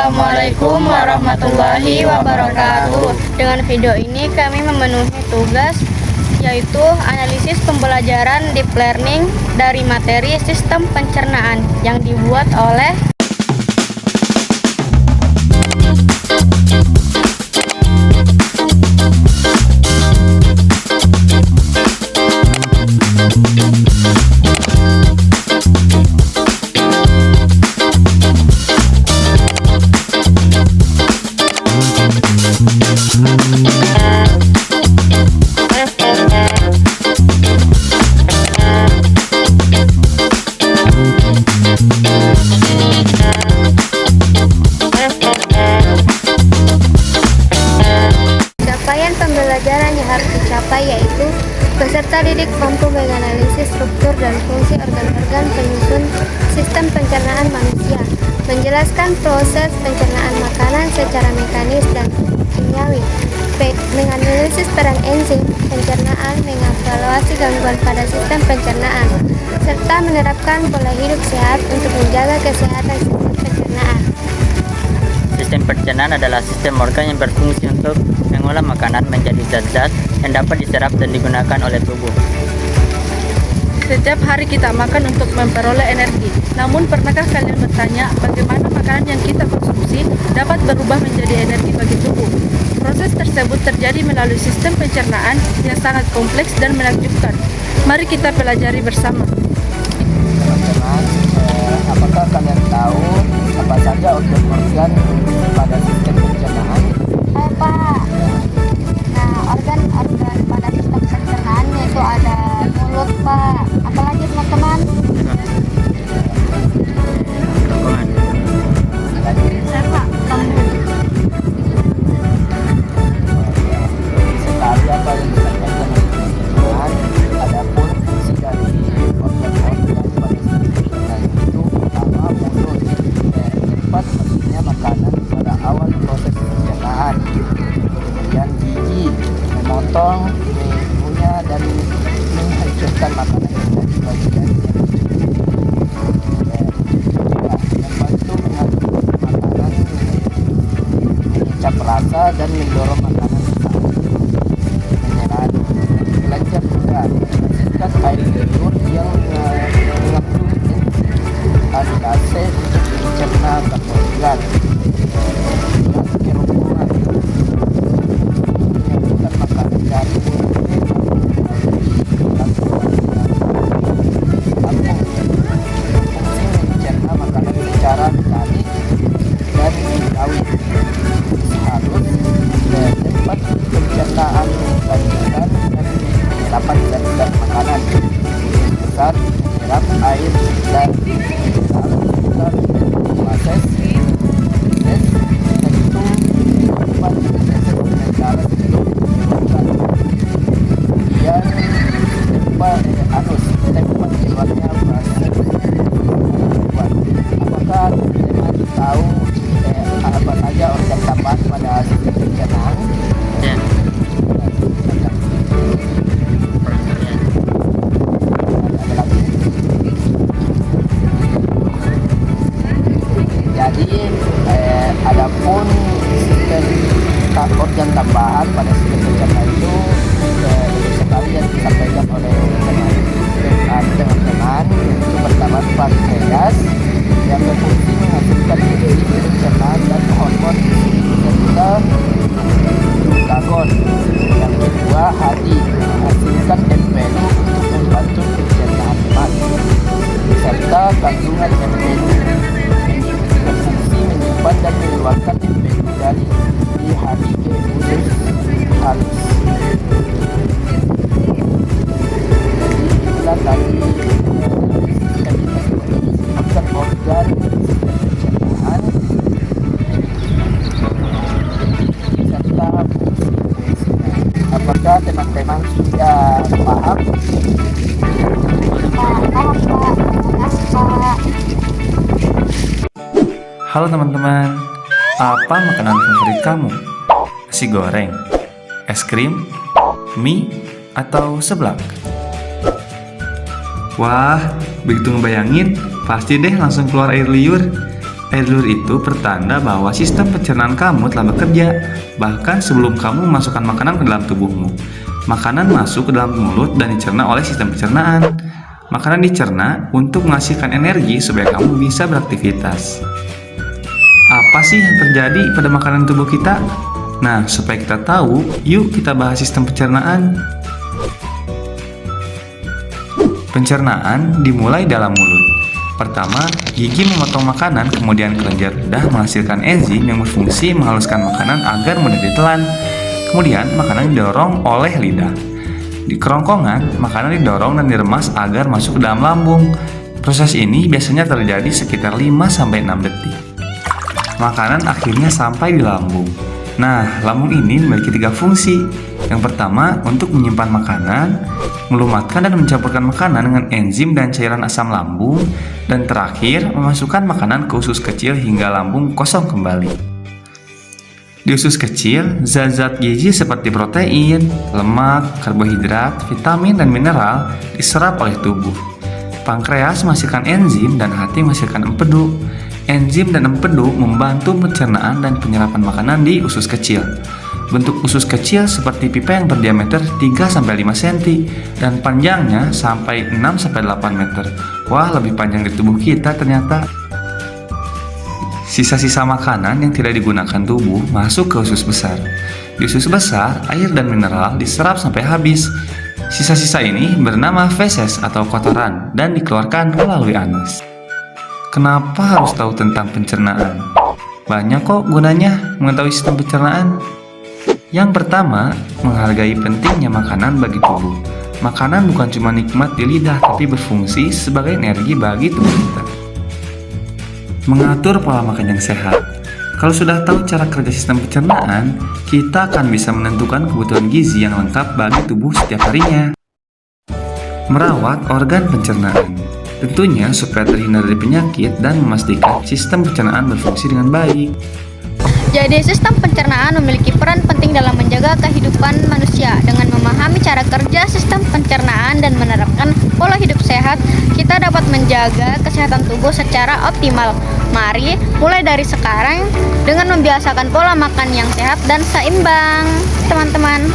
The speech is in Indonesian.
Assalamualaikum warahmatullahi wabarakatuh. Dengan video ini kami memenuhi tugas yaitu analisis pembelajaran deep learning dari materi sistem pencernaan yang dibuat oleh capaian pembelajaran yang harus dicapai yaitu peserta didik mampu menganalisis struktur dan fungsi organ-organ penyusun sistem pencernaan manusia, menjelaskan proses pencernaan makanan secara mekanis dan kimiawi, menganalisis peran enzim pencernaan, mengevaluasi gangguan pada sistem pencernaan, serta menerapkan pola hidup sehat untuk menjaga kesehatan sistem pencernaan. Sistem pencernaan adalah sistem organ yang berfungsi untuk mengolah makanan menjadi zat-zat yang dapat diserap dan digunakan oleh tubuh. Setiap hari kita makan untuk memperoleh energi. Namun pernahkah kalian bertanya bagaimana makanan yang kita konsumsi dapat berubah menjadi energi bagi tubuh? Proses tersebut terjadi melalui sistem pencernaan yang sangat kompleks dan menakjubkan. Mari kita pelajari bersama. Teman-teman, apakah kalian tahu apa saja organ-organ pada sistem pencernaan? Pak. Nah, organ-organ pada sistem pencernaan itu ada mulut, Pak. Apalagi teman-teman? Saya, Pak, lambung. Sekali apa yang disampaikan oleh teman-teman, adapun fungsi dari organ-organ pada sistem pencernaan itu pertama mulut, tempat masuknya makanan pada awal proses pencernaan. Kemudian gigi, memotong, mengunyah dan menghancurkan makanan yang menjadi bagian yang membantu mengatur makanan, mengecap rasa dan mendorong makanan ke saat penyerahan. Kelenjar juga menghasilkan air liur yang mengandung amilase untuk mencerna karbohidrat. Kerongkongan menyambungkan makanan dari mulut fungsi mencerna makanan secara mekanik dan kimiawi. Halus dan tempat pencernaan kandungan dan penyerapan zat-zat makanan. Besar menyerap air dan lakukan proses tentu tempat sementara sebelum dibuat. Kemudian tempat keluarnya proses dibuat. Apakah teman-teman tahu apa saja organ tambahan pada sistem pencernaan? Ya. Ada lagi? Jadi adapun sistem organ tambahan pada sistem pencernaan itu banyak sekali yang disampaikan oleh teman-teman, yaitu pertama pankreas yang berfungsi menghasilkan enzim pencernaan dan hormon, serta glukagon. Yang kedua hadi menghasilkan empedu untuk membantu pencernaan lemak, serta kandungan empedu berfungsi menyimpan dan mengeluarkan empedu dari di hadi ke usus halus. Inilah tadi organ-organ pencernaan serta fungsi-fungsinya. Apakah teman-teman sudah paham? Halo teman-teman, apa makanan favorit kamu? Nasi goreng, es krim, mie, atau seblak? Wah, begitu ngebayangin, pasti deh langsung keluar air liur. Air liur itu pertanda bahwa sistem pencernaan kamu telah bekerja, bahkan sebelum kamu memasukkan makanan ke dalam tubuhmu. Makanan masuk ke dalam mulut dan dicerna oleh sistem pencernaan. Makanan dicerna untuk menghasilkan energi supaya kamu bisa beraktivitas. Apa sih yang terjadi pada makanan tubuh kita? Nah, supaya kita tahu, yuk kita bahas sistem pencernaan. Pencernaan dimulai dalam mulut. Pertama, gigi memotong makanan, kemudian kelenjar lidah menghasilkan enzim yang berfungsi menghaluskan makanan agar mudah ditelan. Kemudian, makanan didorong oleh lidah. Di kerongkongan, makanan didorong dan diremas agar masuk ke dalam lambung. Proses ini biasanya terjadi sekitar 5-6 detik. Makanan akhirnya sampai di lambung. Nah, lambung ini memiliki 3 fungsi. Yang pertama, untuk menyimpan makanan, melumatkan dan mencampurkan makanan dengan enzim dan cairan asam lambung, dan terakhir, memasukkan makanan ke usus kecil hingga lambung kosong kembali. Di usus kecil, zat-zat gizi seperti protein, lemak, karbohidrat, vitamin, dan mineral diserap oleh tubuh. Pankreas menghasilkan enzim dan hati menghasilkan empedu. Enzim dan empedu membantu pencernaan dan penyerapan makanan di usus kecil. Bentuk usus kecil seperti pipa yang berdiameter 3-5 cm dan panjangnya sampai 6-8 meter. Wah, lebih panjang di tubuh kita ternyata. Sisa-sisa makanan yang tidak digunakan tubuh masuk ke usus besar. Di usus besar, air dan mineral diserap sampai habis. Sisa-sisa ini bernama feses atau kotoran dan dikeluarkan melalui anus. Kenapa harus tahu tentang pencernaan? Banyak kok gunanya mengetahui sistem pencernaan. Yang pertama, menghargai pentingnya makanan bagi tubuh. Makanan bukan cuma nikmat di lidah, tapi berfungsi sebagai energi bagi tubuh kita. Mengatur pola makan yang sehat. Kalau sudah tahu cara kerja sistem pencernaan, kita akan bisa menentukan kebutuhan gizi yang lengkap bagi tubuh setiap harinya. Merawat organ pencernaan. Tentunya supaya terhindar dari penyakit dan memastikan sistem pencernaan berfungsi dengan baik. Jadi sistem pencernaan memiliki peran penting dalam menjaga kehidupan manusia. Dengan memahami cara kerja sistem pencernaan dan menerapkan pola hidup sehat, kita dapat menjaga kesehatan tubuh secara optimal. Mari mulai dari sekarang dengan membiasakan pola makan yang sehat dan seimbang, teman-teman.